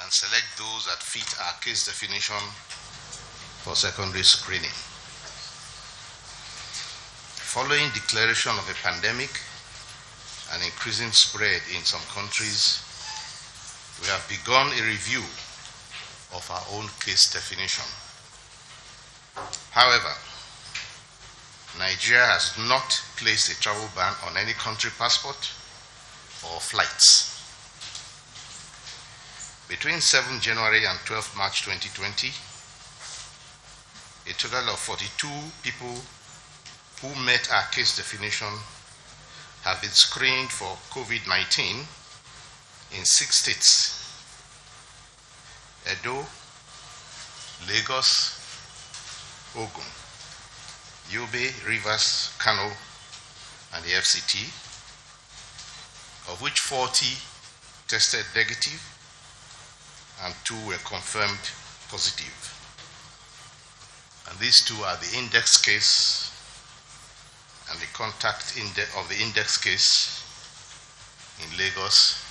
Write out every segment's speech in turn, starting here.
and select those that fit our case definition for secondary screening. Following declaration of a pandemic and increasing spread in some countries, we have begun a review of our own case definition. However, Nigeria has not placed a travel ban on any country passport or flights. Between 7 January and 12 March 2020, a total of 42 people who met our case definition have been screened for COVID-19 in 6 states: Edo, Lagos, Ogun, Yobe, Rivers, Kano, and the FCT, of which 40 tested negative and 2 were confirmed positive. And these 2 are the index case and the contact of the index case in Lagos,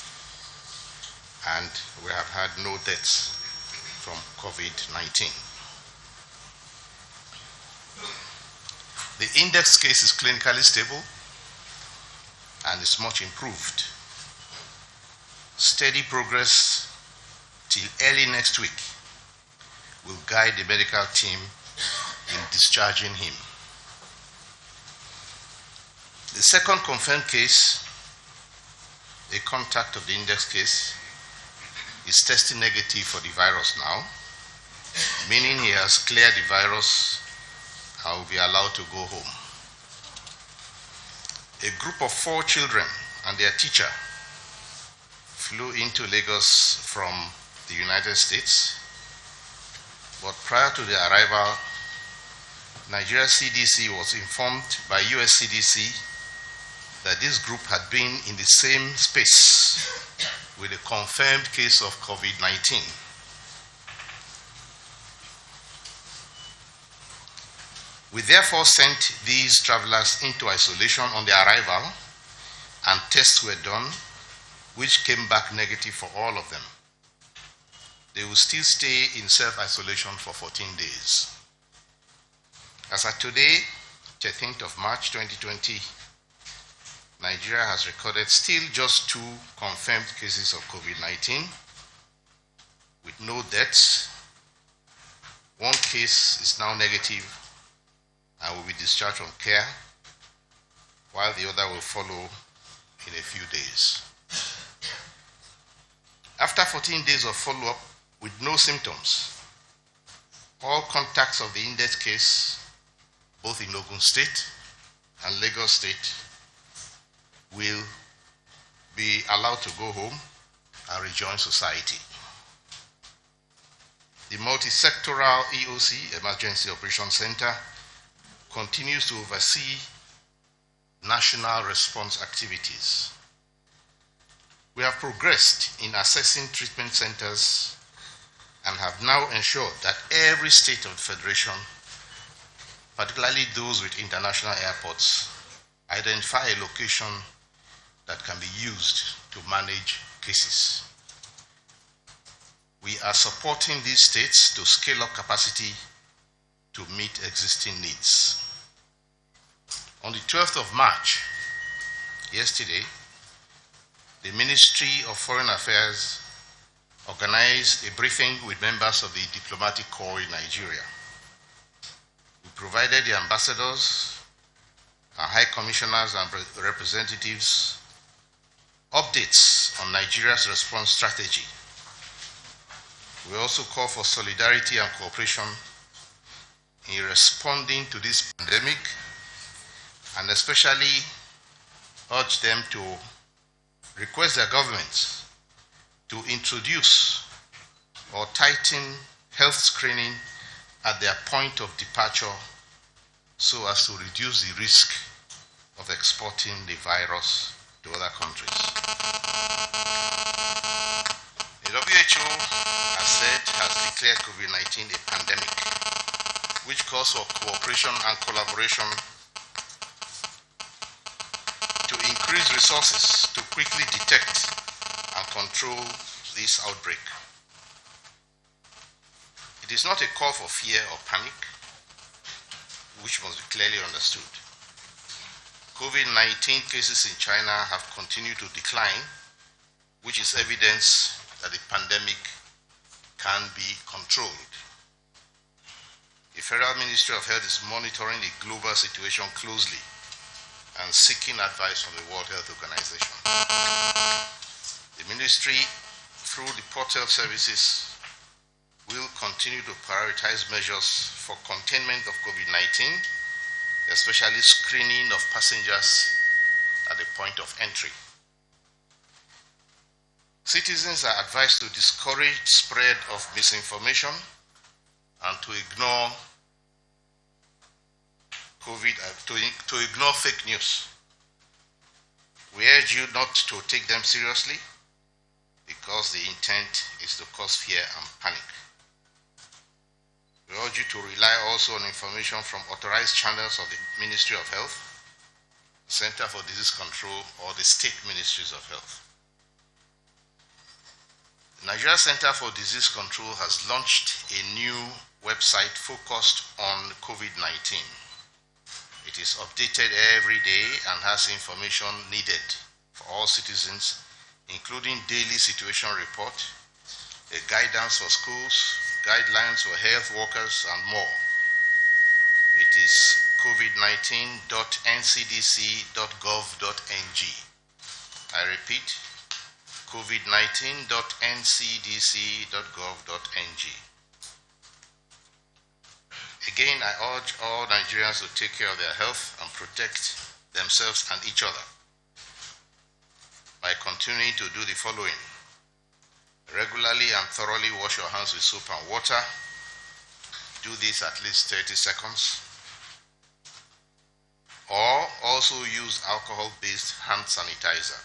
and we have had no deaths from COVID-19. The index case is clinically stable and is much improved. Steady progress till early next week will guide the medical team in discharging him. The second confirmed case, a contact of the index case, is testing negative for the virus now, meaning he has cleared the virus and will be allowed to go home. A group of 4 children and their teacher flew into Lagos from the United States, but prior to their arrival, Nigeria CDC was informed by US CDC that this group had been in the same space with a confirmed case of COVID-19. We therefore sent these travelers into isolation on their arrival, and tests were done, which came back negative for all of them. They will still stay in self-isolation for 14 days. As of today, 13th of March 2020, Nigeria has recorded still just 2 confirmed cases of COVID-19 with no deaths. 1 case is now negative and will be discharged from care, while the other will follow in a few days. After 14 days of follow-up with no symptoms, all contacts of the index case, both in Ogun State and Lagos State, will be allowed to go home and rejoin society. The multi-sectoral EOC, Emergency Operations Center, continues to oversee national response activities. We have progressed in assessing treatment centers and have now ensured that every state of the Federation, particularly those with international airports, identify a location that can be used to manage cases. We are supporting these states to scale up capacity to meet existing needs. On the 12th of March, yesterday, the Ministry of Foreign Affairs organized a briefing with members of the diplomatic corps in Nigeria. We provided the ambassadors, our high commissioners and representatives updates on Nigeria's response strategy. We also call for solidarity and cooperation in responding to this pandemic, and especially urge them to request their governments to introduce or tighten health screening at their point of departure so as to reduce the risk of exporting the virus to other countries. The WHO has declared COVID-19 a pandemic, which calls for cooperation and collaboration to increase resources to quickly detect and control this outbreak. It is not a call for fear or panic, which must be clearly understood. COVID-19 cases in China have continued to decline, which is evidence that the pandemic can be controlled. The Federal Ministry of Health is monitoring the global situation closely and seeking advice from the World Health Organization. The ministry, through the Port Health Services, will continue to prioritize measures for containment of COVID-19, especially screening of passengers at the point of entry. Citizens are advised to discourage spread of misinformation and to ignore to ignore fake news. We urge you not to take them seriously because the intent is to cause fear and panic. We urge you to rely also on information from authorized channels of the Ministry of Health, Center for Disease Control, or the state ministries of health. The Nigeria Center for Disease Control has launched a new website focused on COVID-19. It is updated every day and has information needed for all citizens, including daily situation report, a guidance for schools, guidelines for health workers, and more. It is covid19.ncdc.gov.ng. I repeat, covid19.ncdc.gov.ng. Again, I urge all Nigerians to take care of their health and protect themselves and each other by continuing to do the following. Regularly and thoroughly wash your hands with soap and water. Do this at least 30 seconds. Or also use alcohol-based hand sanitizer.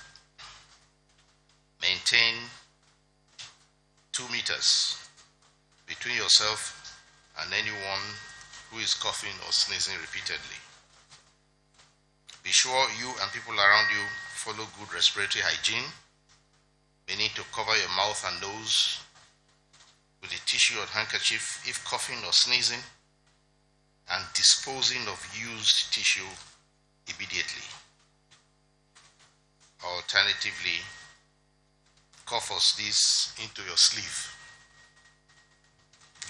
Maintain 2 meters between yourself and anyone who is coughing or sneezing repeatedly. Be sure you and people around you follow good respiratory hygiene, meaning to cover your mouth and nose with a tissue or handkerchief if coughing or sneezing, and disposing of used tissue immediately. Alternatively, cough or sneeze into your sleeve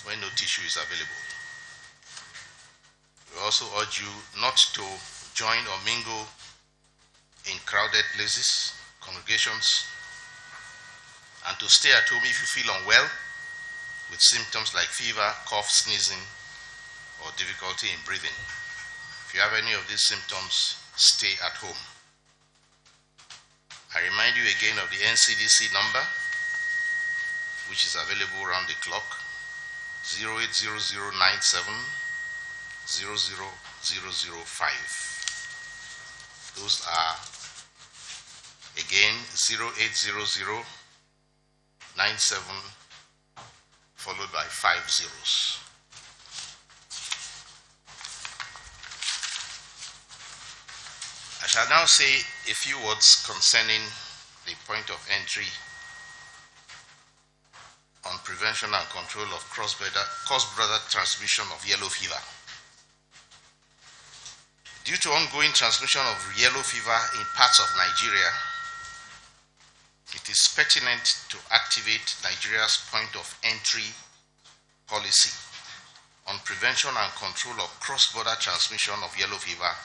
when no tissue is available. We also urge you not to join or mingle in crowded places, congregations, and to stay at home if you feel unwell with symptoms like fever, cough, sneezing, or difficulty in breathing. If you have any of these symptoms, stay at home. I remind you again of the NCDC number, which is available around the clock, 080097-00005. Those are, again, 0800-97 followed by 5 zeros. I shall now say a few words concerning the point of entry on prevention and control of cross-border transmission of yellow fever. Due to ongoing transmission of yellow fever in parts of Nigeria, it is pertinent to activate Nigeria's point of entry policy on prevention and control of cross-border transmission of yellow fever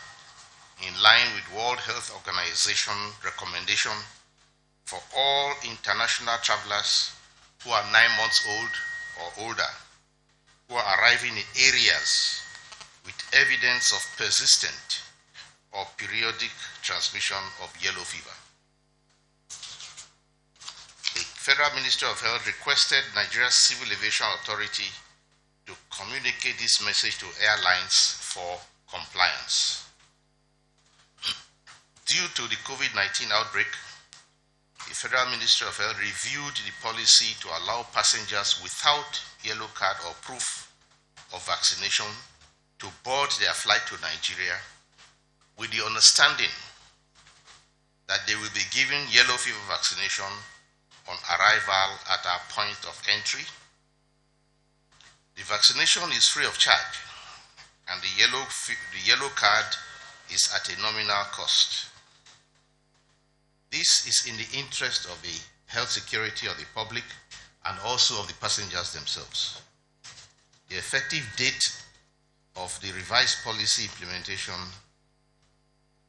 in line with World Health Organization recommendation for all international travelers who are 9 months old or older, who are arriving in areas with evidence of persistent or periodic transmission of yellow fever. The Federal Ministry of Health requested Nigeria's Civil Aviation Authority to communicate this message to airlines for compliance. Due to the COVID-19 outbreak, the Federal Ministry of Health reviewed the policy to allow passengers without yellow card or proof of vaccination to board their flight to Nigeria with the understanding that they will be given yellow fever vaccination on arrival at our point of entry The vaccination is free of charge, and the yellow card is at a nominal cost. This is in the interest of the health security of the public and also of the passengers themselves. The effective date of the revised policy implementation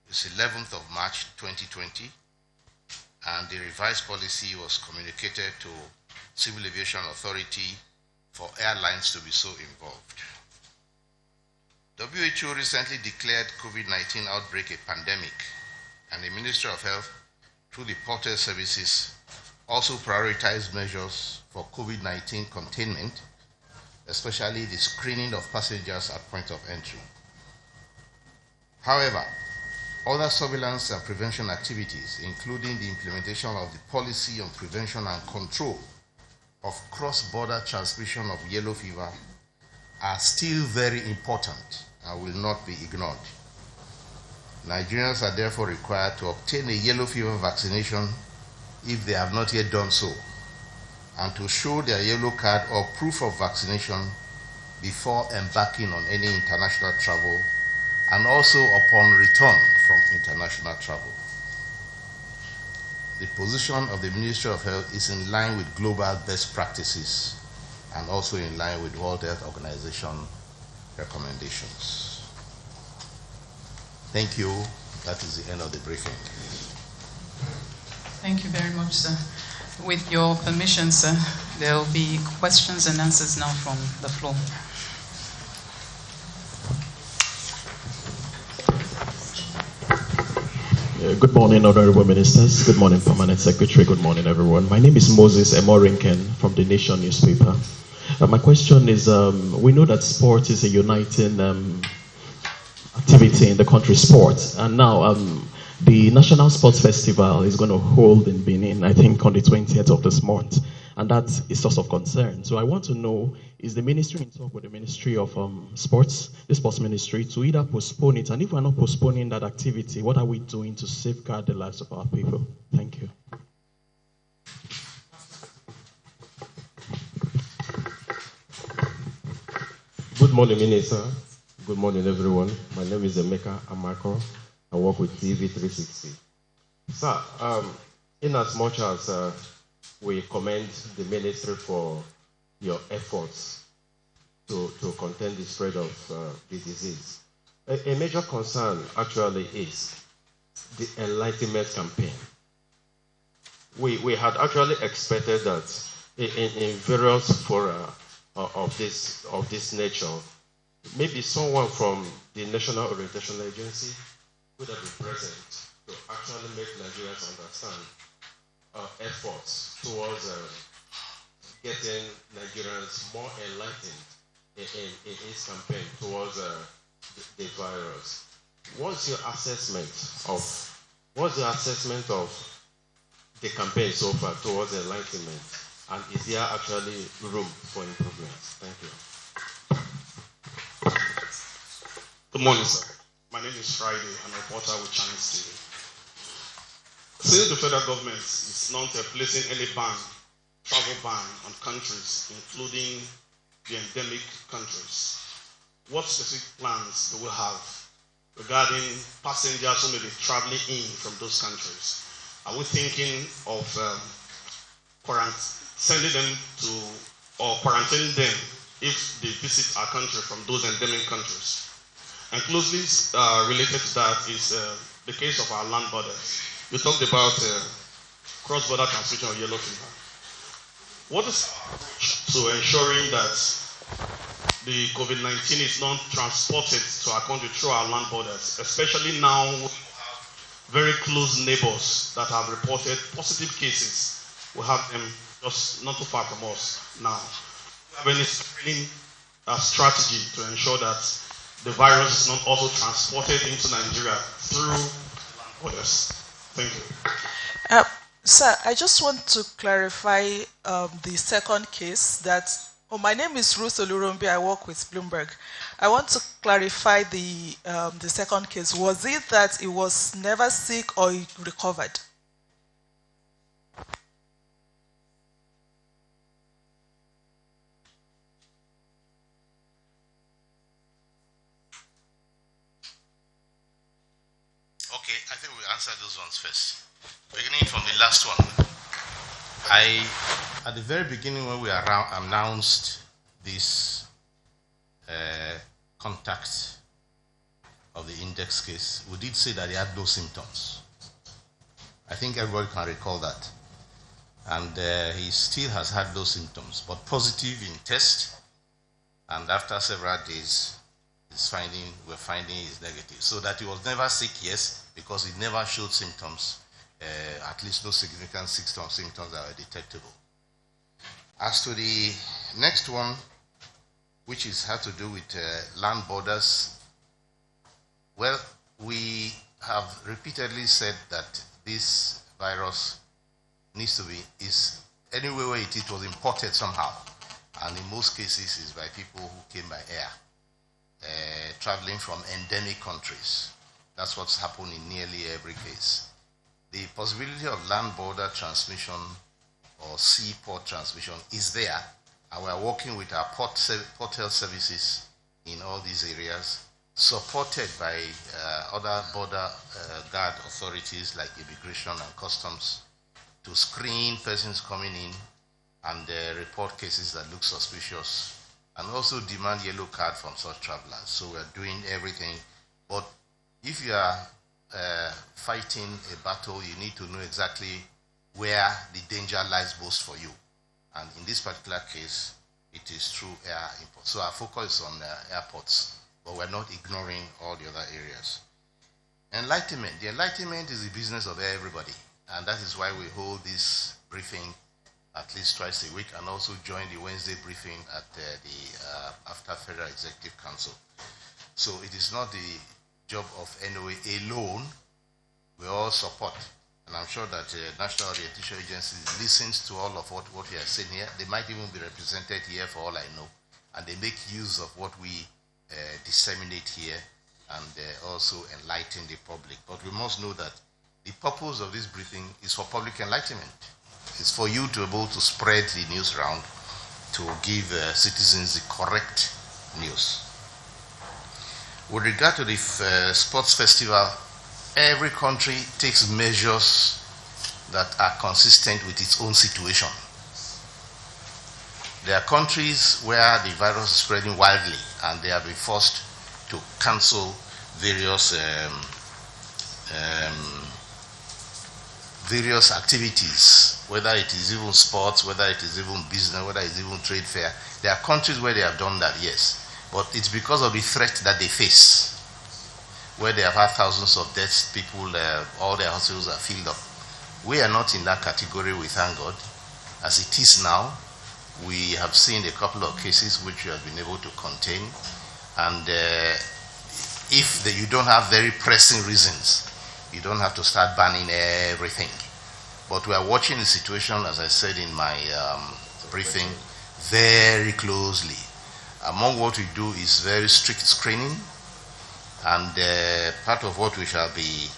is 11th of March 2020, and the revised policy was communicated to Civil Aviation Authority for airlines to be so involved. WHO recently declared COVID-19 outbreak a pandemic, and the Ministry of Health, through the portal services, also prioritized measures for COVID-19 containment, especially the screening of passengers at point of entry. However, other surveillance and prevention activities, including the implementation of the policy on prevention and control of cross-border transmission of yellow fever, are still very important and will not be ignored. Nigerians are therefore required to obtain a yellow fever vaccination if they have not yet done so, and to show their yellow card or proof of vaccination before embarking on any international travel and also upon return from international travel. The position of the Ministry of Health is in line with global best practices and also in line with World Health Organization recommendations. Thank you. That is the end of the briefing. Thank you very much, sir. With your permission, sir, there will be questions and answers now from the floor. Good morning, Honorable Ministers. Good morning, Permanent Secretary. Good morning, everyone. My name is Moses Emorinken from the Nation newspaper. My question is, we know that sport is a uniting activity in the country, sport. And now the National Sports Festival is going to hold in Benin, I think on the 20th of this month. And that is source of concern. So I want to know, is the ministry in talk with the Ministry of Sports, the Sports Ministry, to either postpone it? And if we're not postponing that activity, what are we doing to safeguard the lives of our people? Thank you. Good morning, Minister. Good morning, everyone. My name is Emeka Amako. I work with TV 360. Sir, in as much as we commend the ministry for your efforts to contain the spread of the disease, a major concern actually is the enlightenment campaign. We had actually expected that in various fora of this nature, maybe someone from the National Orientation Agency would have been present to actually make Nigerians understand efforts towards getting Nigerians more enlightened in its campaign towards the virus. What's your assessment of the campaign so far towards enlightenment, and is there actually room for improvement? Thank you. Good morning, sir. My name is Friday. I'm a reporter with Channel TV. Since the federal government is not placing any travel ban on countries, including the endemic countries, what specific plans do we have regarding passengers who may be traveling in from those countries? Are we thinking of sending them to or quarantining them if they visit our country from those endemic countries? And closely related to that is the case of our land borders. You talked about cross-border transmission of yellow fever. What is our approach to ensuring that the COVID-19 is not transported to our country through our land borders, especially now we have very close neighbors that have reported positive cases? We have them just not too far from us now. Do you have any screening strategy to ensure that the virus is not also transported into Nigeria through land borders? Thank you. Sir, I just want to clarify the second case that, my name is Ruth Olurumbi, I work with Bloomberg. I want to clarify the second case. Was it that he was never sick or he recovered? I think we'll answer those ones first. Beginning from the last one. At the very beginning when we announced this contact of the index case, we did say that he had no symptoms. I think everybody can recall that. And he still has had those symptoms, but positive in test, and after several days, we're finding is negative. So that he was never sick, yes, because he never showed symptoms, at least no significant symptoms that were detectable. As to the next one, which has to do with land borders, well, we have repeatedly said that this virus needs to be, anywhere where it was imported somehow, and in most cases is by people who came by air, traveling from endemic countries. That's what's happened in nearly every case. The possibility of land border transmission or seaport transmission is there, and we're working with our port health services in all these areas, supported by other border guard authorities like immigration and customs, to screen persons coming in and report cases that look suspicious, and also demand yellow card from such travelers. So we're doing everything. But if you are fighting a battle, you need to know exactly where the danger lies most for you. And in this particular case, it is through air import. So our focus is on airports, but we're not ignoring all the other areas. Enlightenment. The enlightenment is the business of everybody. And that is why we hold this briefing at least twice a week, and also join the Wednesday briefing at after Federal Executive Council. So it is not the job of NOA alone. We all support. And I'm sure that National Orientation Agency listens to all of what we are saying here. They might even be represented here for all I know. And they make use of what we disseminate here, and also enlighten the public. But we must know that the purpose of this briefing is for public enlightenment. It's for you to be able to spread the news around, to give citizens the correct news. With regard to the sports festival, every country takes measures that are consistent with its own situation. There are countries where the virus is spreading wildly, and they have been forced to cancel various activities, whether it is even sports, whether it is even business, whether it is even trade fair. There are countries where they have done that, yes, but it's because of the threat that they face, where they have had thousands of deaths, people, all their hospitals are filled up. We are not in that category, we thank God. As it is now, we have seen a couple of cases which we have been able to contain, and if you don't have very pressing reasons, you don't have to start banning everything. But we are watching the situation, as I said in my briefing, very closely. Among what we do is very strict screening, and part of what we shall be,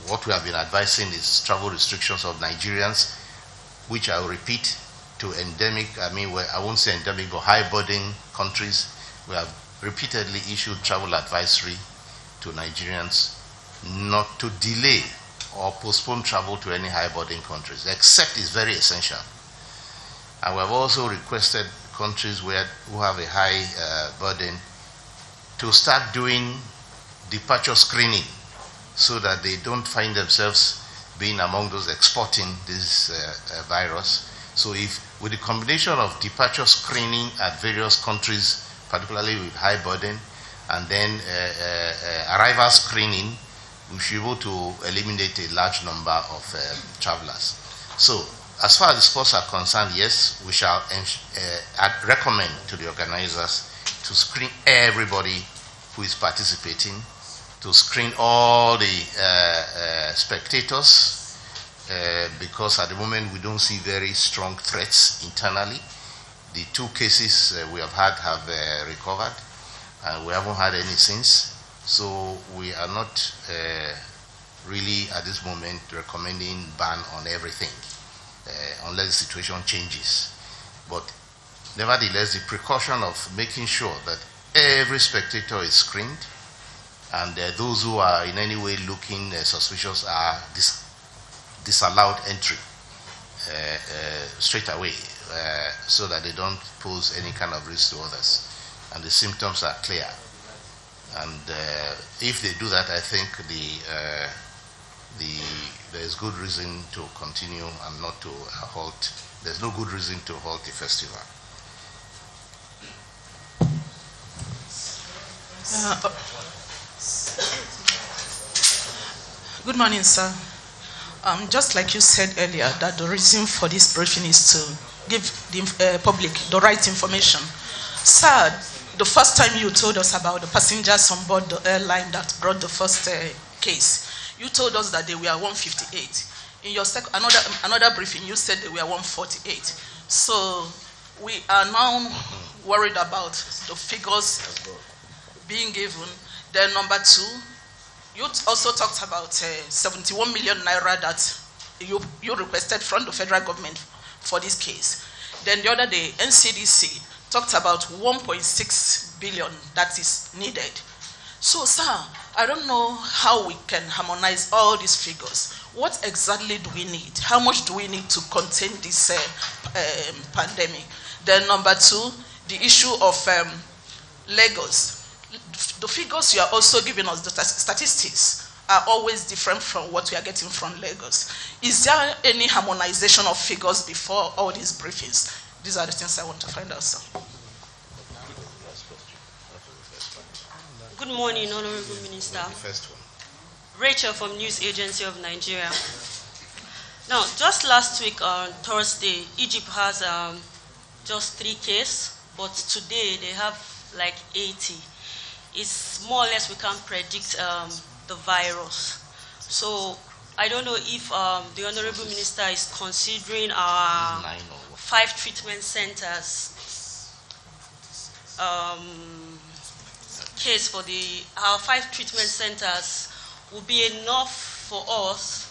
what we have been advising is travel restrictions of Nigerians, which I will repeat, to endemic, I won't say endemic, but high burden countries. We have repeatedly issued travel advisory to Nigerians not to delay or postpone travel to any high burden countries, except it's very essential. And we have also requested countries who have a high burden to start doing departure screening, so that they don't find themselves being among those exporting this virus. So if with the combination of departure screening at various countries, particularly with high burden, and then arrival screening, we should be able to eliminate a large number of travelers. So as far as the sports are concerned, yes, we shall recommend to the organizers to screen everybody who is participating, to screen all the spectators, because at the moment we don't see very strong threats internally. The 2 cases we have had have recovered, and we haven't had any since. So we are not really at this moment recommending ban on everything, unless the situation changes. But nevertheless, the precaution of making sure that every spectator is screened, and those who are in any way looking suspicious are disallowed entry straight away, so that they don't pose any kind of risk to others, and the symptoms are clear. And if they do that, I think there is good reason to continue and not to halt. There's no good reason to halt the festival. Good morning, sir. Just like you said earlier, that the reason for this briefing is to give the public the right information. Sir, the first time you told us about the passengers on board the airline that brought the first case, you told us that they were 158. In your another briefing, you said they were 148. So we are now worried about the figures being given. Then number two, you also talked about 71 million naira that you requested from the federal government for this case. Then the other day, NCDC talked about 1.6 billion that is needed. So, sir, I don't know how we can harmonize all these figures. What exactly do we need? How much do we need to contain this pandemic? Then number two, the issue of Lagos. The figures you are also giving us, the statistics, are always different from what we are getting from Lagos. Is there any harmonization of figures before all these briefings? These are the things I want to find out, sir. Good morning, Honorable Minister. The first one. Rachel from News Agency of Nigeria. Now, just last week on Thursday, Egypt has just 3 cases, but today they have like 80. It's more or less we can't predict the virus. So I don't know if the Honorable Minister is considering our 5 treatment centers case for our 5 treatment centers will be enough for us.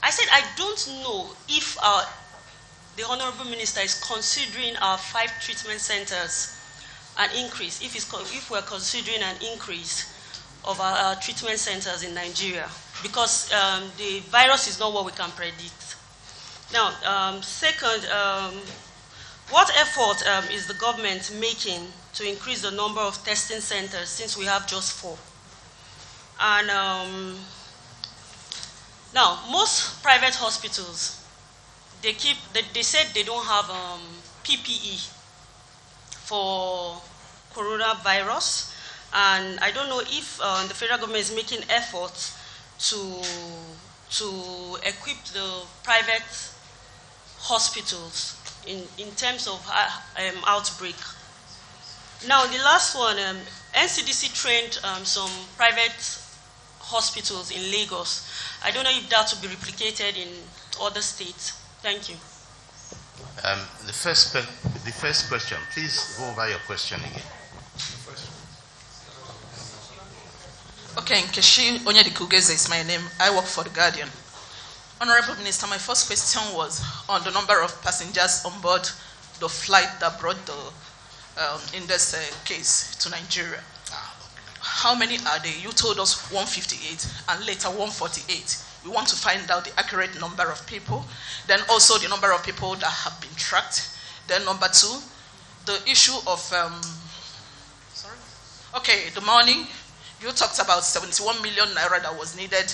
I said I don't know if the Honorable Minister is considering our 5 treatment centers an increase, if we're considering an increase of our treatment centers in Nigeria, because the virus is not what we can predict. Now, second, what effort is the government making to increase the number of testing centers since we have just 4? And now, most private hospitals, they said they don't have PPE for coronavirus, and I don't know if the federal government is making efforts to equip the private hospitals in terms of outbreak. Now, the last one, NCDC trained some private hospitals in Lagos. I don't know if that will be replicated in other states. Thank you. The first question, please go over your question again. Okay, Nkechi Onyedikugeze is my name. I work for The Guardian. Honorable Minister, my first question was on the number of passengers on board the flight that brought the index case to Nigeria. How many are they? You told us 158 and later 148. We want to find out the accurate number of people. Then also the number of people that have been tracked. Then number 2, the issue of, the morning, you talked about 71 million naira that was needed,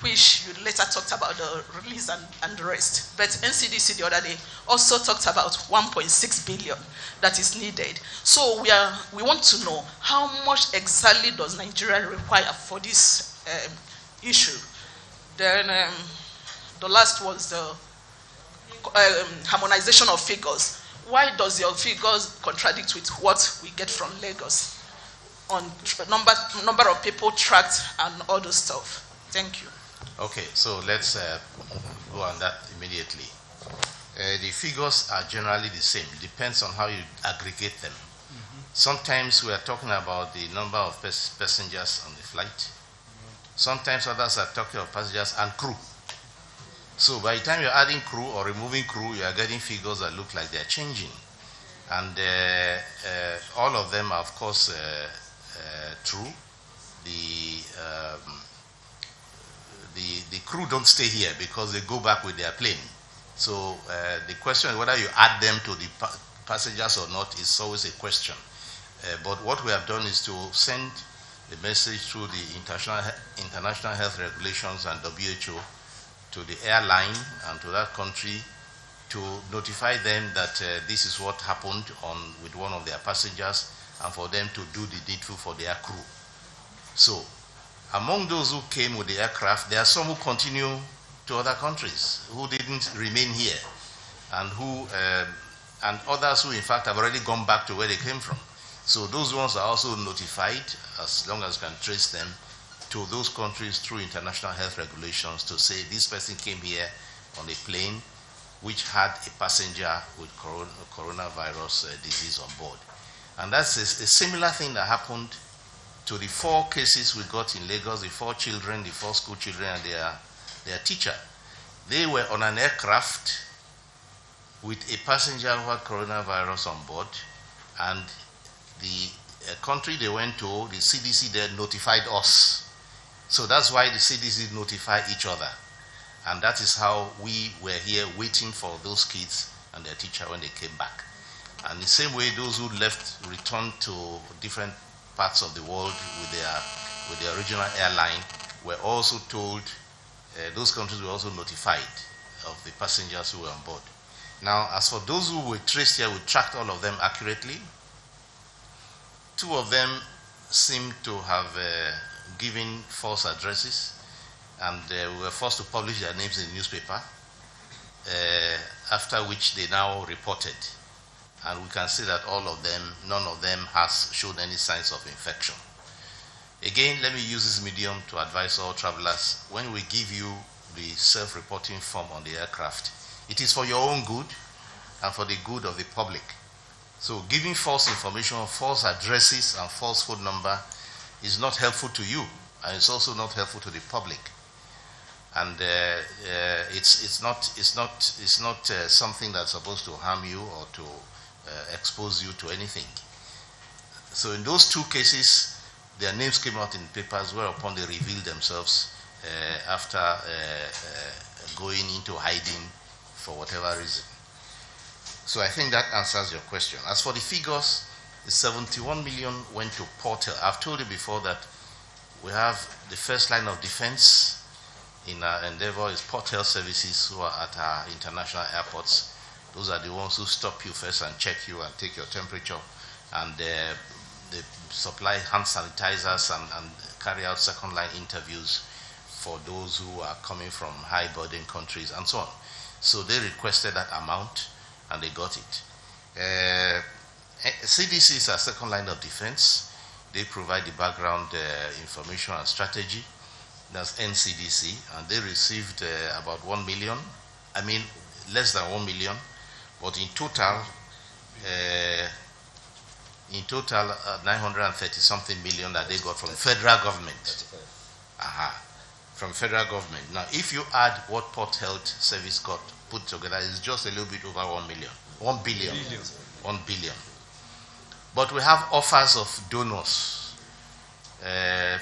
which you later talked about the release and the rest. But NCDC the other day also talked about 1.6 billion that is needed. So we want to know how much exactly does Nigeria require for this issue. Then the last was the harmonization of figures. Why does your figures contradict with what we get from Lagos on number of people tracked and all those stuff? Thank you. Okay, so let's go on that immediately. The figures are generally the same. It depends on how you aggregate them. Sometimes we are talking about the number of passengers on the flight. Sometimes others are talking of passengers and crew. So by the time you're adding crew or removing crew, you are getting figures that look like they're changing. And all of them are, of course, true. The crew don't stay here because they go back with their plane. So the question is whether you add them to the passengers or not is always a question. But what we have done is to send the message through the international health regulations and WHO to the airline and to that country to notify them that this is what happened with one of their passengers, and for them to do the needful for their crew. So, among those who came with the aircraft, there are some who continue to other countries, who didn't remain here, and and others who in fact have already gone back to where they came from. So those ones are also notified, as long as you can trace them, to those countries through international health regulations to say this person came here on a plane which had a passenger with coronavirus disease on board. And that's a similar thing that happened to the 4 cases we got in Lagos, the 4 children, the 4 school children and their teacher. They were on an aircraft with a passenger who had coronavirus on board, and the country they went to, the CDC there notified us. So that's why the CDC notify each other. And that is how we were here waiting for those kids and their teacher when they came back. And the same way those who left returned to different parts of the world with their regional airline were also told, those countries were also notified of the passengers who were on board. Now, as for those who were traced here, we tracked all of them accurately. 2 of them seem to have given false addresses, and we were forced to publish their names in the newspaper, after which they now reported. And we can see that none of them has shown any signs of infection. Again, let me use this medium to advise all travelers. When we give you the self-reporting form on the aircraft, it is for your own good and for the good of the public. So giving false information, false addresses and false phone number is not helpful to you, and it's also not helpful to the public. And it's not something that's supposed to harm you or to expose you to anything. So in those 2 cases, their names came out in papers, whereupon they revealed themselves after going into hiding for whatever reason. So I think that answers your question. As for the figures, the 71 million went to Port Health. I've told you before that we have the first line of defense in our endeavor is Port Health Services, who are at our international airports. Those are the ones who stop you first and check you and take your temperature, and they supply hand sanitizers and carry out second line interviews for those who are coming from high burden countries and so on. So they requested that amount and they got it. CDC is our second line of defense. They provide the background information and strategy. That's NCDC, and they received about 1 million. I mean, less than 1 million, but in total 930 something million that they got from the federal government. From federal government. Now, if you add what Port Health Service got put together, it's just a little bit over 1 million. 1 billion. 1 billion. But we have offers of donors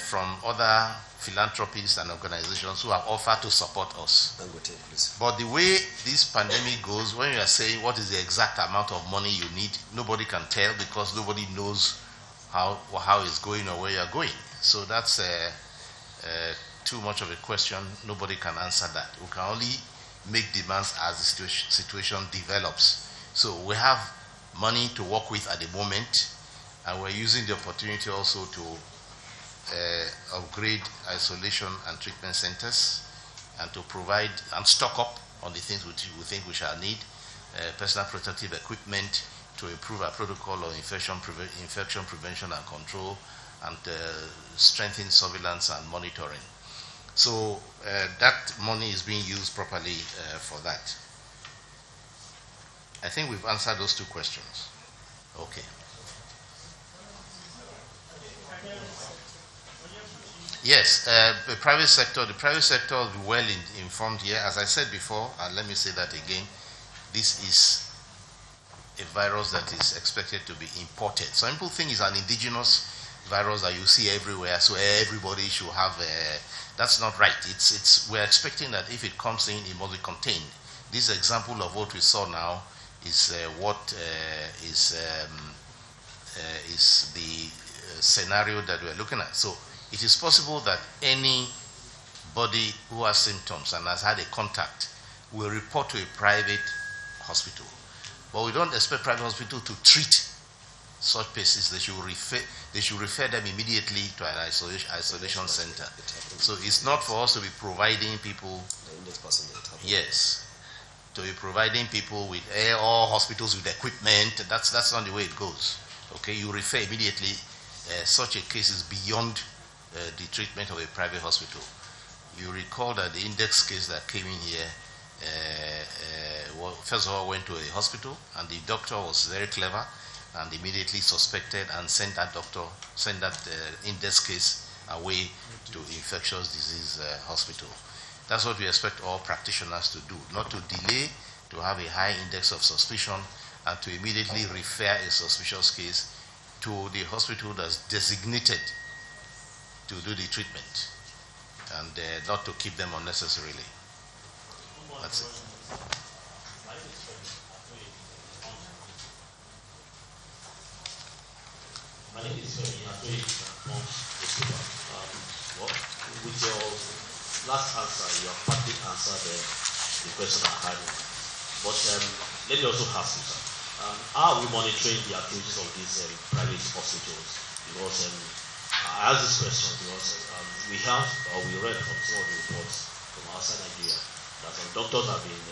from other philanthropists and organizations who have offered to support us. But the way this pandemic goes, when you are saying what is the exact amount of money you need, nobody can tell because nobody knows how it's going or where you are going. So that's too much of a question. Nobody can answer that. We can only make demands as the situation develops. So we have money to work with at the moment, and we're using the opportunity also to upgrade isolation and treatment centers, and to provide and stock up on the things which we think we shall need, personal protective equipment to improve our protocol of infection prevention and control, and strengthen surveillance and monitoring. So that money is being used properly for that. I think we've answered those 2 questions. Okay. Yes, the private sector will be well informed here. As I said before, and let me say that again, this is a virus that is expected to be imported. Some people think it's an indigenous virus that you see everywhere, so everybody should have that's not right. We're expecting that if it comes in, it must be contained. This example of what we saw now is is the scenario that we're looking at. So it is possible that anybody who has symptoms and has had a contact will report to a private hospital. But we don't expect private hospital to treat such cases. They should refer them immediately to an isolation center. So it's not for us to be providing people. Yes, to be providing people with all hospitals with equipment. That's not the way it goes. Okay, you refer immediately. Such a case is beyond the treatment of a private hospital. You recall that the index case that came in here, first of all went to a hospital, and the doctor was very clever and immediately suspected and sent that index case away to infectious disease hospital. That's what we expect all practitioners to do, not to delay, to have a high index of suspicion, and to immediately refer a suspicious case to the hospital that's designated to do the treatment, and not to keep them unnecessarily. That's it. My name is with your last answer, you have partly answered the question I had. But let me also ask you, sir, how are we monitoring the activities of these private hospitals? Because I ask this question because we have, or we read from some of the reports from outside Nigeria that some doctors have been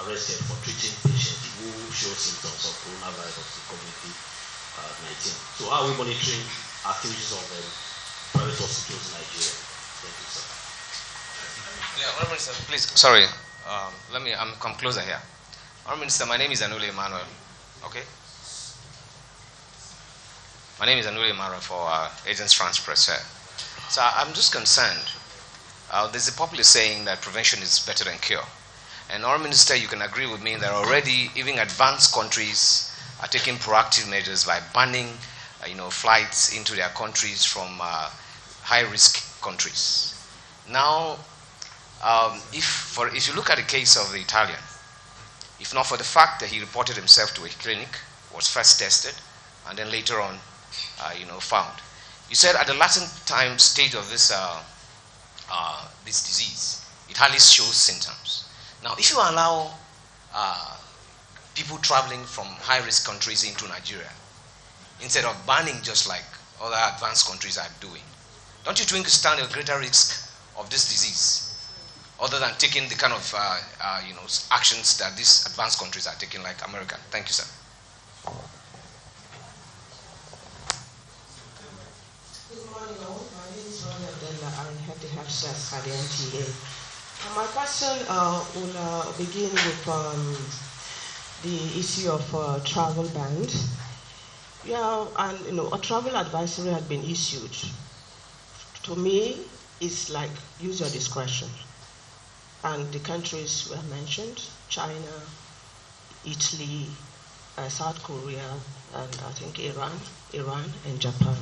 arrested for treating patients who show symptoms of coronavirus, COVID-19. So how are we monitoring activities of private hospitals in Nigeria? Thank you, sir. Yeah, Honourable Minister, please, sorry, I'm closer here. Honourable Minister, my name is Anule Emmanuel, okay? My name is Anule Emmanuel for Agents France Press. So I'm just concerned. There's a popular saying that prevention is better than cure. And Honourable Minister, you can agree with me that already even advanced countries are taking proactive measures by banning flights into their countries from high-risk countries. Now, if you look at the case of the Italian, if not for the fact that he reported himself to a clinic, was first tested, and then later on, found. You said at the latent time stage of this disease, it hardly shows symptoms. Now, if you allow people traveling from high-risk countries into Nigeria, instead of banning just like other advanced countries are doing, don't you think you stand a greater risk of this disease, other than taking the kind of actions that these advanced countries are taking, like America? Thank you, sir. Good morning, all. My name is Ronnie Abdullah. I'm head the health desk at the NTA. My question will begin with the issue of travel ban. Yeah, and a travel advisory had been issued. To me, it's like use your discretion. And the countries were mentioned: China, Italy, South Korea, and I think Iran, and Japan.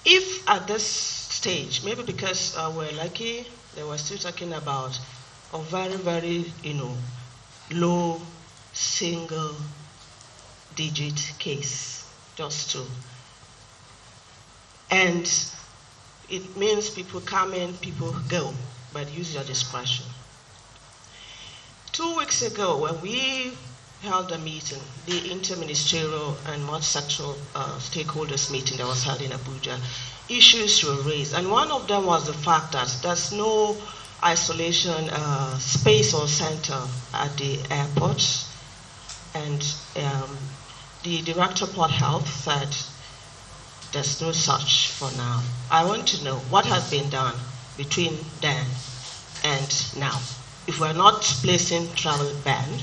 If at this stage, maybe because we're lucky, they were still talking about a very, very, low single-digit case, just to, and it means people come in, people go, but use your discretion. 2 weeks ago, when we held a meeting, the interministerial and multi-sectoral stakeholders meeting that was held in Abuja, issues were raised. And one of them was the fact that there's no isolation space or center at the airport. And the Director of Port Health said there's no such for now. I want to know what has been done between then and now. If we're not placing travel ban,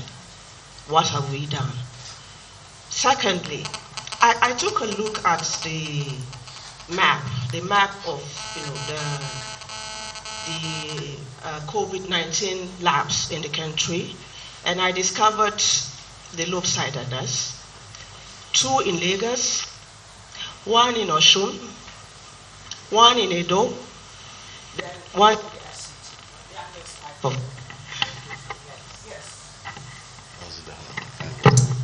what have we done? Secondly, I took a look at the map of the COVID-19 labs in the country, and I discovered the lopsidedness. 2 in Lagos, one in Oshun, one in Edo, then one.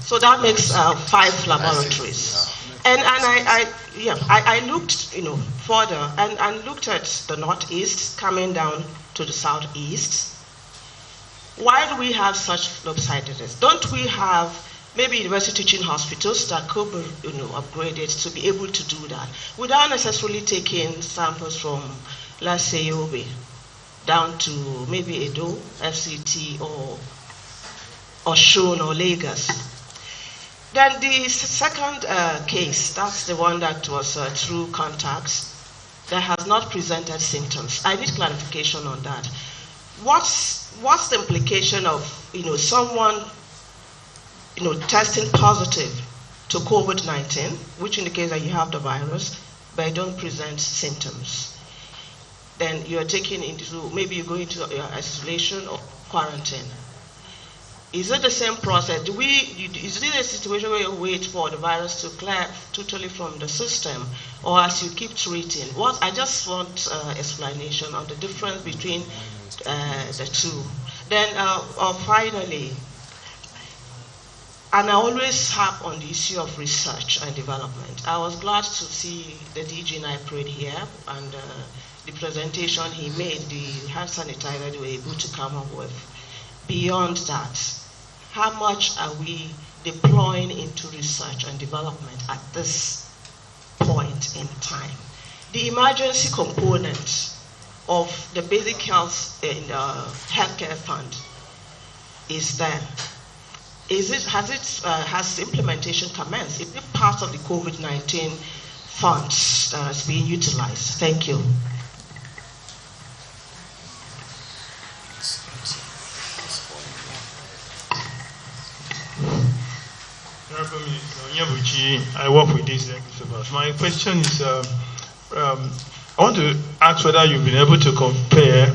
So that makes 5 laboratories. And I looked, further and looked at the northeast coming down to the southeast. Why do we have such lopsidedness? Don't we have maybe university teaching hospitals that could be, upgraded to be able to do that without necessarily taking samples from, let's say, Yobe down to maybe Edo, FCT, or Oshun or Lagos? Then the second case, that's the one that was through contacts, that has not presented symptoms. I need clarification on that. What's the implication of someone testing positive to COVID-19, which indicates that you have the virus, but you don't present symptoms? Then you're taken into, maybe you go into isolation or quarantine. Is it the same process? Is it a situation where you wait for the virus to clear totally from the system, or as you keep treating? I just want explanation on the difference between the two. Then finally, and I always harp on the issue of research and development. I was glad to see the DG NIPRID here and the presentation he made, the hand sanitizer they were able to come up with. Beyond that, how much are we deploying into research and development at this point in time? The emergency component of the basic health in the healthcare fund is there. Has implementation commenced? Is it part of the COVID-19 funds that is being utilized? Thank you. I work with these exhibitors. My question is, I want to ask whether you've been able to compare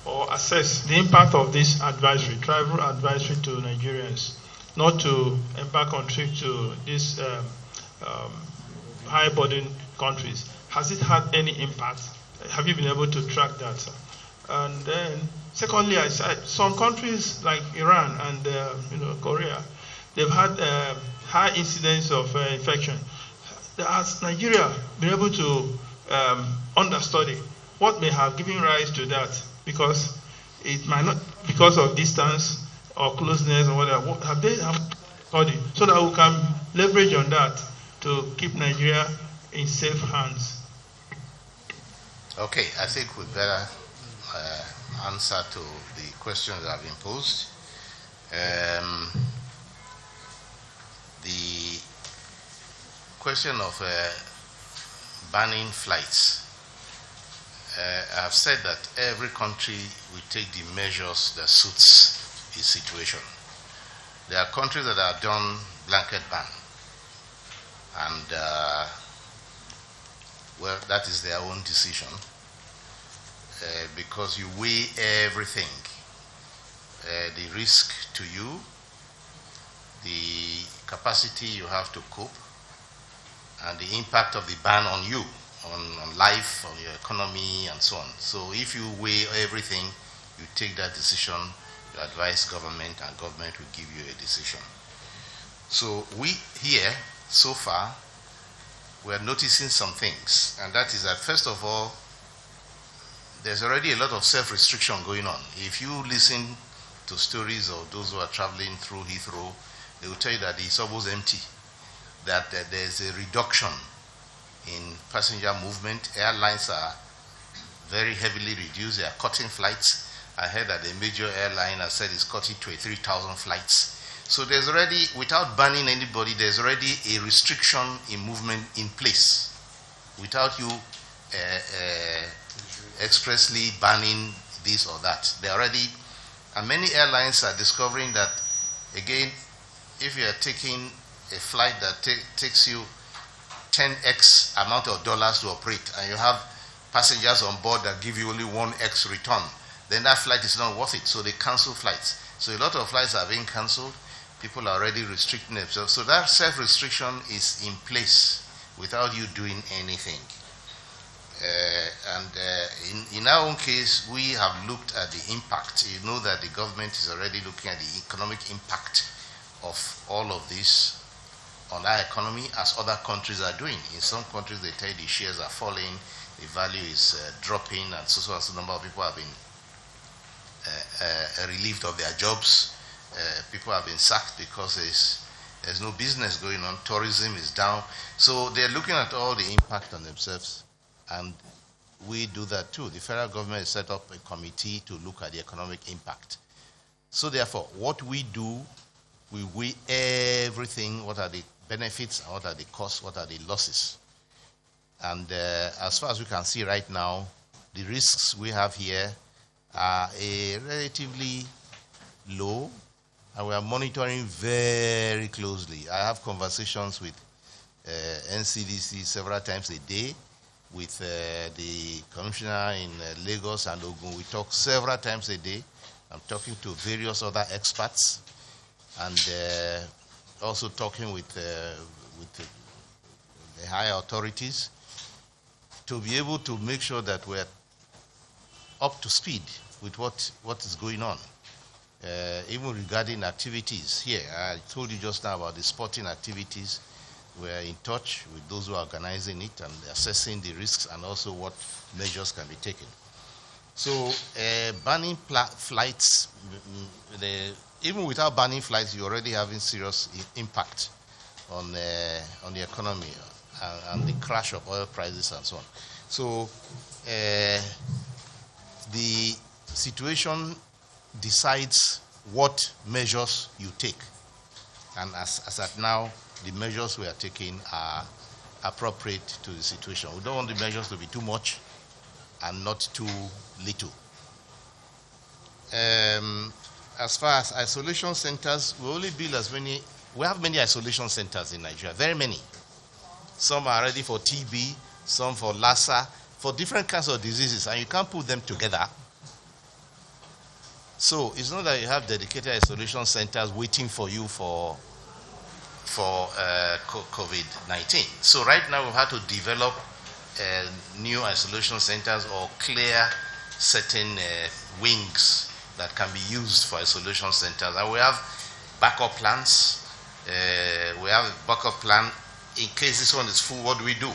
or assess the impact of this advisory, travel advisory to Nigerians, not to embark on trips to these high burden countries. Has it had any impact? Have you been able to track that? And then, secondly, I said some countries like Iran and Korea, they've had high incidence of infection. Has Nigeria been able to understudy what may have given rise to that? Because it might not, because of distance or closeness or whatever. What have they studied so that we can leverage on that to keep Nigeria in safe hands? Okay, I think we better answer to the questions that have been posed. The question of banning flights. I've said that every country will take the measures that suits its situation. There are countries that have done blanket ban, and well, that is their own decision, because you weigh everything, the risk to you, the capacity you have to cope, and the impact of the ban on you, on life, on your economy, and so on. So if you weigh everything, you take that decision, you advise government, and government will give you a decision. So we here, so far, we are noticing some things, and that is that, first of all, there's already a lot of self-restriction going on. If you listen to stories of those who are traveling through Heathrow, they will tell you that it's almost empty, that there's a reduction in passenger movement. Airlines are very heavily reduced. They are cutting flights. I heard that a major airline has said it's cutting to 3,000 flights. So there's already, without banning anybody, there's already a restriction in movement in place, without you expressly banning this or that. They already, and many airlines are discovering that, again, if you are taking a flight that takes you 10x amount of dollars to operate, and you have passengers on board that give you only 1x return, then that flight is not worth it. So they cancel flights. So a lot of flights are being cancelled. People are already restricting themselves. So that self-restriction is in place without you doing anything. In our own case, we have looked at the impact. You know that the government is already looking at the economic impact of all of this on our economy, as other countries are doing. In some countries, they tell you the shares are falling, the value is dropping, and so number of people have been relieved of their jobs. People have been sacked because there's no business going on. Tourism is down. So they're looking at all the impact on themselves, and we do that too. The federal government has set up a committee to look at the economic impact. So therefore, what we do, we weigh everything. What are the benefits, and what are the costs, what are the losses? And as far as we can see right now, the risks we have here are relatively low, and we are monitoring very closely. I have conversations with NCDC several times a day, with the commissioner in Lagos and Ogun. We talk several times a day. I'm talking to various other experts, and also talking with the higher authorities to be able to make sure that we're up to speed with what is going on. Even regarding activities here, I told you just now about the sporting activities. We're in touch with those who are organizing it and assessing the risks and also what measures can be taken. So banning flights, even without banning flights, you're already having serious impact on the economy and the crash of oil prices and so on. So the situation decides what measures you take. And as at now, the measures we are taking are appropriate to the situation. We don't want the measures to be too much and not too little. As far as isolation centers, we only build we have many isolation centers in Nigeria, very many. Some are ready for TB, some for Lassa, for different kinds of diseases, and you can't put them together. So it's not that you have dedicated isolation centers waiting for you for COVID-19. So right now we've had to develop new isolation centers or clear certain wings that can be used for isolation centers. And we have backup plans. We have a backup plan in case this one is full. What do we do?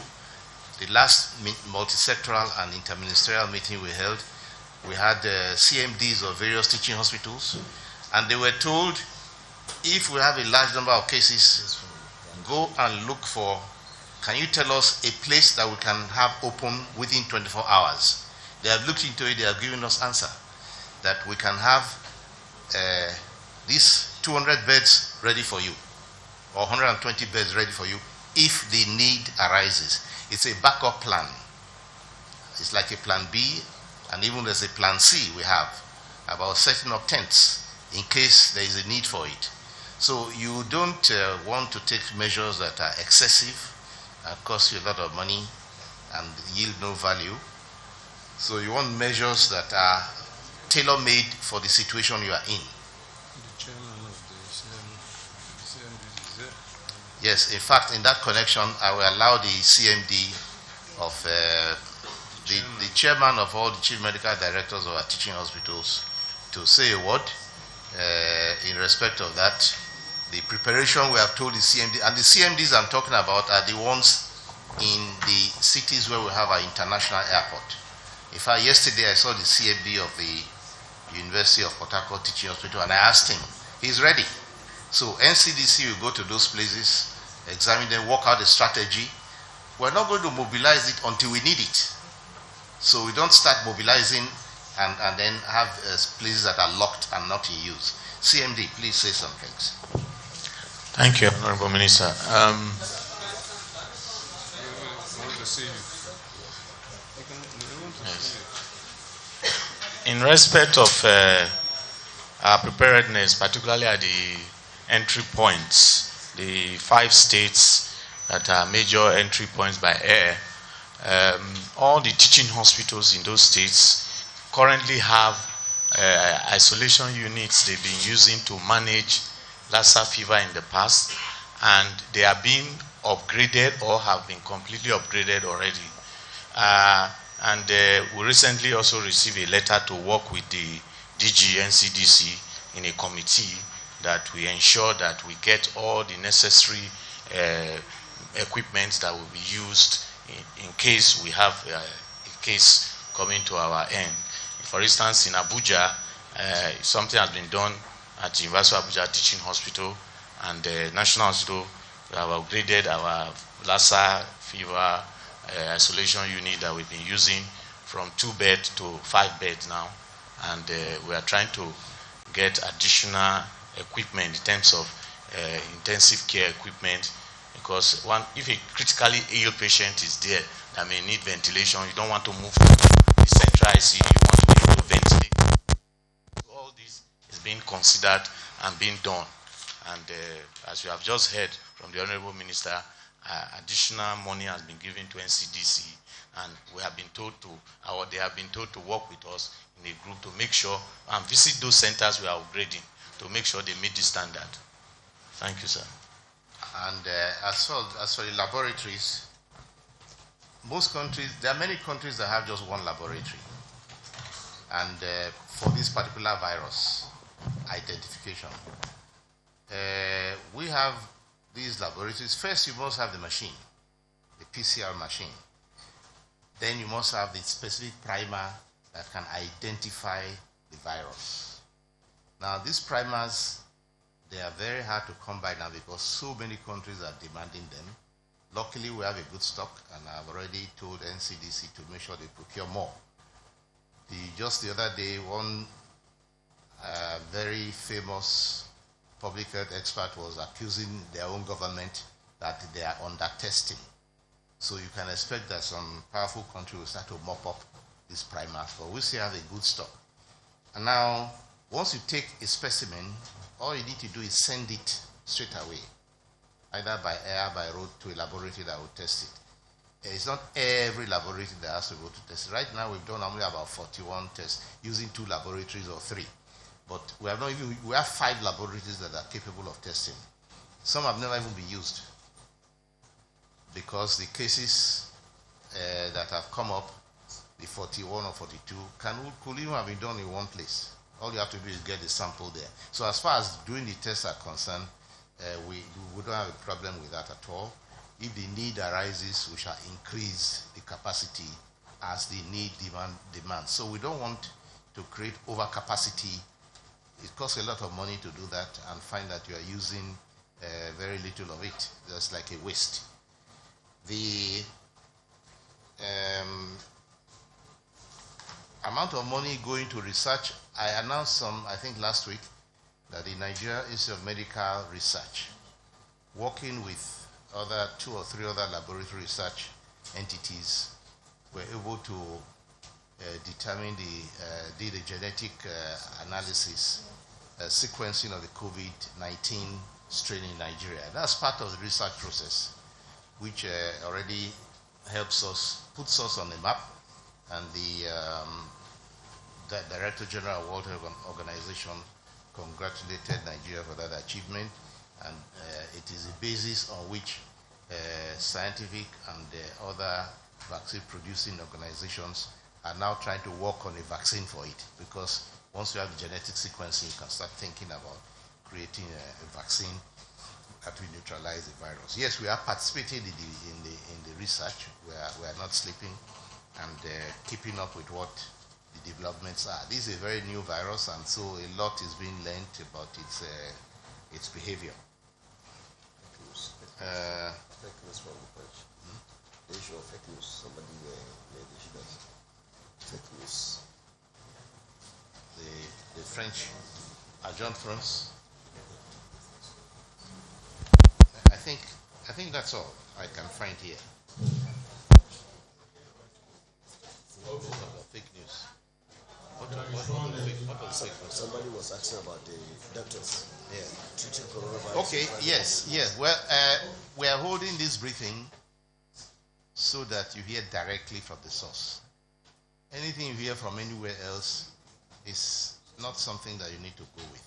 The last multi-sectoral and interministerial meeting we held, we had CMDs of various teaching hospitals, and they were told, if we have a large number of cases, go and look for, can you tell us a place that we can have open within 24 hours? They have looked into it, they have given us answer that we can have these 200 beds ready for you, or 120 beds ready for you, if the need arises. It's a backup plan. It's like a plan B, and even there's a plan C we have about setting up tents in case there is a need for it. So you don't want to take measures that are excessive and cost you a lot of money and yield no value. So you want measures that are tailor-made for the situation you are in. The chairman of the CMD is there. Yes, in fact, in that connection, I will allow the CMD of the chairman of all the chief medical directors of our teaching hospitals to say a word in respect of that. The preparation we have told the CMD, and the CMDs I'm talking about are the ones in the cities where we have our international airport. In fact, yesterday I saw the CMD of the University of Port Harcourt Teaching Hospital, and I asked him, he's ready. So NCDC will go to those places, examine them, work out the strategy. We're not going to mobilize it until we need it. So we don't start mobilizing and then have places that are locked and not in use. CMD, please say some things. Thank you, Honorable Minister. We want to see you. Yes. In respect of our preparedness, particularly at the entry points, the 5 states that are major entry points by air, all the teaching hospitals in those states currently have isolation units they've been using to manage Lassa fever in the past, and they are being upgraded or have been completely upgraded already. We recently also received a letter to work with the DG NCDC in a committee that we ensure that we get all the necessary equipment that will be used in case we have a case coming to our end. For instance, in Abuja, something has been done at the University of Abuja Teaching Hospital and the National Hospital. We have upgraded our Lassa fever isolation unit that we've been using from 2 beds to 5 beds now. And we are trying to get additional equipment in terms of intensive care equipment, because if a critically ill patient is there that may need ventilation, you don't want to move to the central ICU, you want to be able to ventilate. So all this is being considered and being done. And as you have just heard from the Honorable Minister, additional money has been given to NCDC, and they have been told to work with us in a group to make sure and visit those centers we are upgrading to make sure they meet the standard. Thank you, sir. And as for the laboratories, most countries, there are many countries that have just one laboratory. And for this particular virus identification, we have these laboratories. First, you must have the machine, the PCR machine. Then you must have the specific primer that can identify the virus. Now, these primers, they are very hard to come by now because so many countries are demanding them. Luckily, we have a good stock, and I've already told NCDC to make sure they procure more. Just the other day, one very famous public health expert was accusing their own government that they are under testing. So you can expect that some powerful country will start to mop up this primer, but we still have a good stock. And now, once you take a specimen, all you need to do is send it straight away, either by air, by road, to a laboratory that will test it. It's not every laboratory that has to go to test it. Right now, we've done only about 41 tests using 2 laboratories or 3. But we have 5 laboratories that are capable of testing. Some have never even been used because the cases that have come up, the 41 or 42, could even have been done in one place. All you have to do is get the sample there. So as far as doing the tests are concerned, we don't have a problem with that at all. If the need arises, we shall increase the capacity as the need demands. So we don't want to create overcapacity. It costs a lot of money to do that and find that you are using very little of it. That's like a waste. The amount of money going to research, I announced some, I think last week, that the Nigeria Institute of Medical Research, working with 2 or 3 other laboratory research entities, were able to determine the genetic analysis, sequencing of the COVID-19 strain in Nigeria. That's part of the research process, which already helps us, puts us on the map, and the Director General of the World Health Organization congratulated Nigeria for that achievement, and it is a basis on which scientific and other vaccine-producing organizations are now trying to work on a vaccine for it, because once you have genetic sequencing, you can start thinking about creating a vaccine that will neutralize the virus. Yes, we are participating in the research. We are not sleeping and keeping up with what the developments are. This is a very new virus, and so a lot is being learned about its behavior. Fake news from the French. The issue of fake news. Somebody made the issue that fake news. The French, Agent France. I think that's all I can find here. Fake news. What was fake news? Somebody was asking about the doctors. Yeah. Treating coronavirus. Okay, yes. Well, we are holding this briefing so that you hear directly from the source. Anything you hear from anywhere else is not something that you need to go with.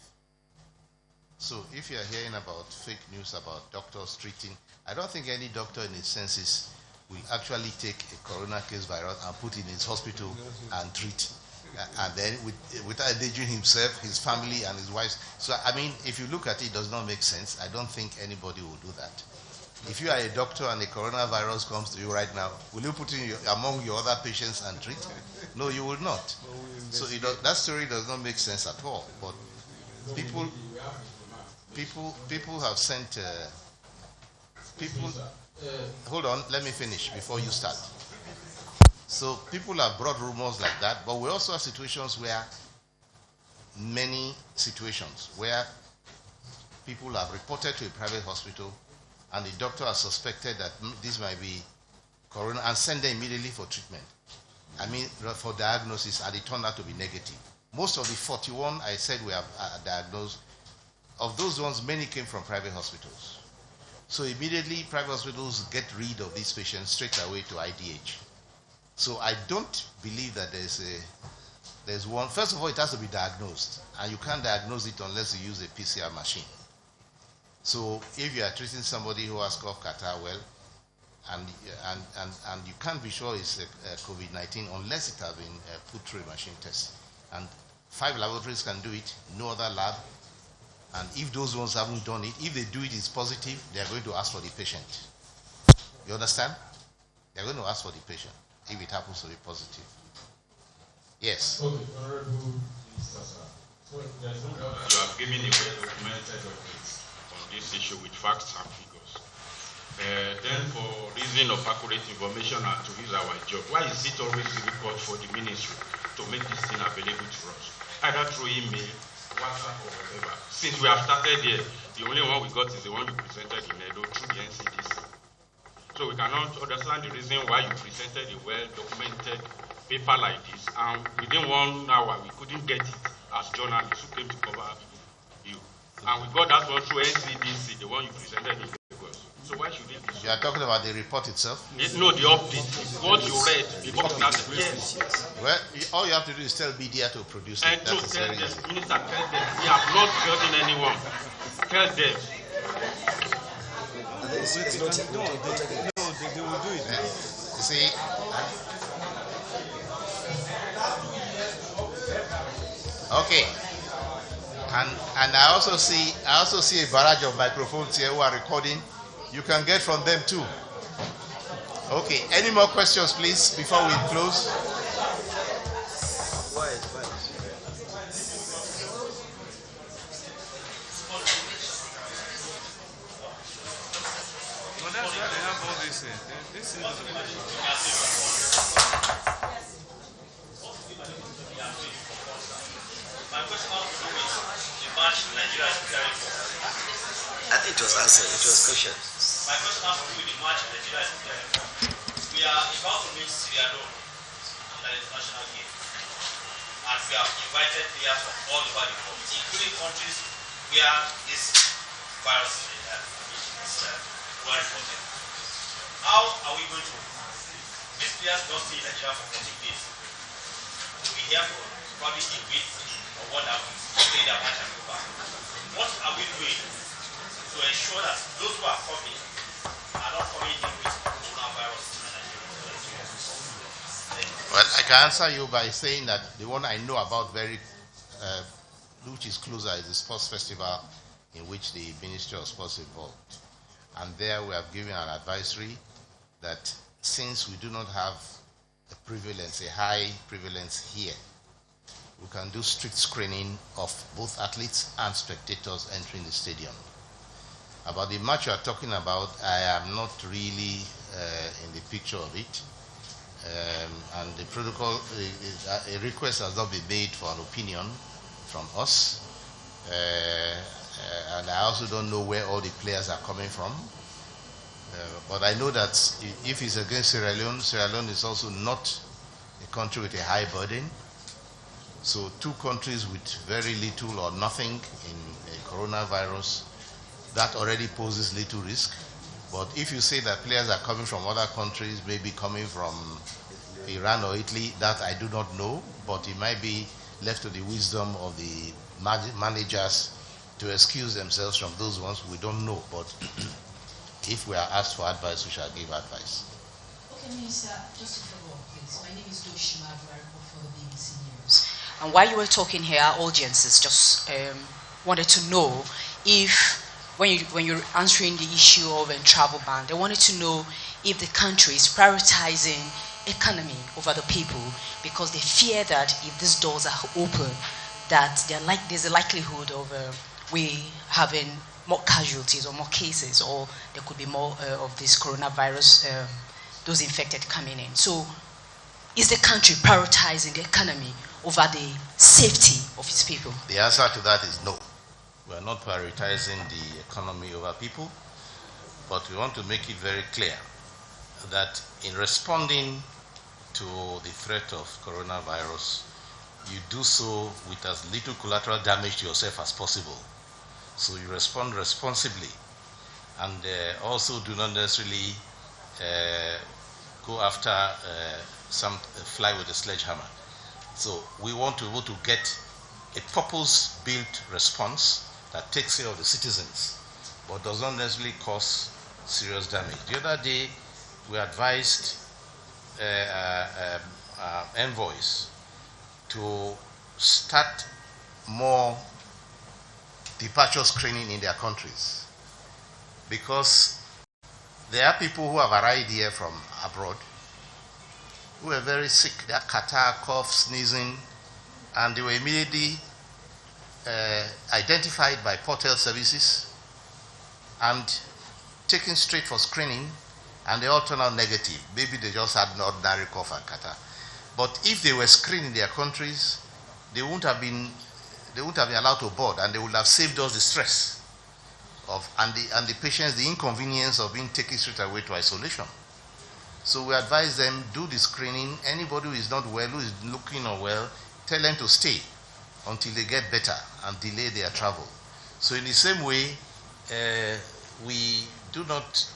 So if you are hearing about fake news about doctors treating, I don't think any doctor in his senses will actually take a corona case virus and put it in his hospital and treat. And then without endangering himself, his family, and his wife. So, I mean, if you look at it, it does not make sense. I don't think anybody will do that. If you are a doctor and a coronavirus comes to you right now, will you put it among your other patients and treat? No, you will not. So that story does not make sense at all. But people have sent people. Hold on, let me finish before you start. So people have brought rumors like that, but we also have situations where people have reported to a private hospital and the doctor has suspected that this might be corona and sent them immediately for treatment. I mean, for diagnosis, and it turned out to be negative. Most of the 41 I said we have diagnosed, of those ones, many came from private hospitals. So immediately, private hospitals get rid of these patients straight away to IDH. So I don't believe that there's one. First of all, it has to be diagnosed, and you can't diagnose it unless you use a PCR machine. So if you are treating somebody who has cough, catarrh, well, and you can't be sure it's COVID-19 unless it has been put through a machine test. And 5 laboratories can do it, no other lab. And if those ones haven't done it, if they do it, it's positive, they are going to ask for the patient. You understand? They are going to ask for the patient if it happens to be positive. Yes. Okay, Honorable Minister, sir. So there's no doubt you have given a well-documented update on this issue with facts and figures. Then for reason of accurate information and to use our job, why is it always difficult for the ministry to make this thing available to us? Either through email, WhatsApp, or whatever. Since we have started here, the only one we got is the one you presented in Edo through the NCDC. So we cannot understand the reason why you presented a well-documented paper like this, and within 1 hour we couldn't get it as journalists who came to cover you. And we got that one through NCDC, the one you presented in Lagos. So why should it be so? You are talking about the report itself? No, the update. What you read before started. Yes. Well, all you have to do is tell media to produce it. And to tell them, Minister, tell them, we have not gotten anyone. Tell them. It's not yet. No, they will do it. You see, okay. And I also see a barrage of microphones here who are recording. You can get from them too. Okay. Any more questions, please, before we close? I think it was answered. It was questioned. My question has to do with the match in Nigeria. We are about to meet Sierra Leone in the international game. And we have invited players from all over the world, including countries where this virus is well reported. How are we going to? These players don't stay in Nigeria for 14 days. We'll be here for probably a week or 1 hour to play their match and go back. What are we doing to ensure that those who are coming are not coming in with coronavirus in Nigeria? Well, I can answer you by saying that the one I know about which is closer, is the sports festival in which the Ministry of Sports is involved. And there we have given an advisory that since we do not have a high prevalence here, we can do strict screening of both athletes and spectators entering the stadium. About the match you are talking about, I am not really in the picture of it. And the protocol, a request has not been made for an opinion from us. And I also don't know where all the players are coming from. But I know that if it's against Sierra Leone is also not a country with a high burden. So 2 countries with very little or nothing in a coronavirus, that already poses little risk. But if you say that players are coming from other countries, maybe coming from Iran or Italy, that I do not know, but it might be left to the wisdom of the managers to excuse themselves from those ones we don't know, but if we are asked for advice, we shall give advice. Okay, Minister, just to follow up, please. My name is Doshima for the BBC News. And while you were talking here, our audiences just wanted to know if, when you're answering the issue of a travel ban, they wanted to know if the country is prioritizing economy over the people, because they fear that if these doors are open, that there's a likelihood of we having more casualties or more cases, or there could be more of this coronavirus, those infected coming in. So is the country prioritizing the economy over the safety of its people? The answer to that is no. We are not prioritizing the economy over people, but we want to make it very clear that in responding to the threat of coronavirus, you do so with as little collateral damage to yourself as possible. So you respond responsibly, and also do not necessarily go after some fly with a sledgehammer. So we want to be able to get a purpose-built response that takes care of the citizens, but does not necessarily cause serious damage. The other day, we advised envoys to start more departure screening in their countries, because there are people who have arrived here from abroad who were very sick. They had catarrh, cough, sneezing, and they were immediately identified by port health services and taken straight for screening, and they all turned out negative. Maybe they just had an ordinary cough and catarrh. But if they were screened in their countries, they wouldn't have been allowed to board, and they would have saved us the stress and the patients the inconvenience of being taken straight away to isolation. So we advise them, do the screening. Anybody who is not well, who is looking unwell, tell them to stay until they get better and delay their travel. So in the same way, we do not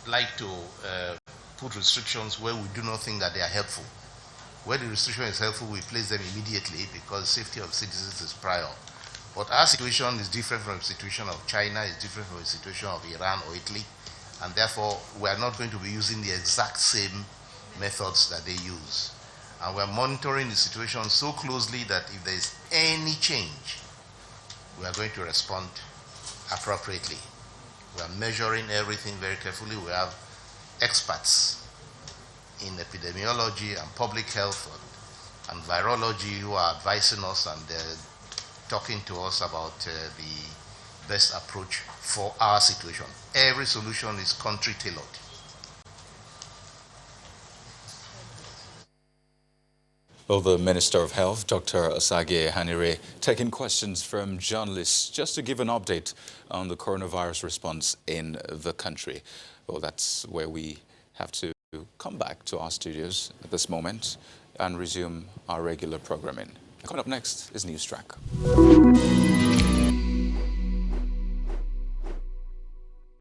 like to put restrictions where we do not think that they are helpful. Where the restriction is helpful, we place them immediately, because safety of citizens is prior. But our situation is different from the situation of China, is different from the situation of Iran or Italy, and therefore we are not going to be using the exact same methods that they use. And we are monitoring the situation so closely that if there is any change, we are going to respond appropriately. We are measuring everything very carefully. We have experts in epidemiology and public health and virology who are advising us and talking to us about the best approach for our situation. Every solution is country tailored. Well, the Minister of Health, Dr. Osagie Ehanire, taking questions from journalists just to give an update on the coronavirus response in the country. Well, that's where we have to come back to our studios at this moment and resume our regular programming. Coming up next is News Track.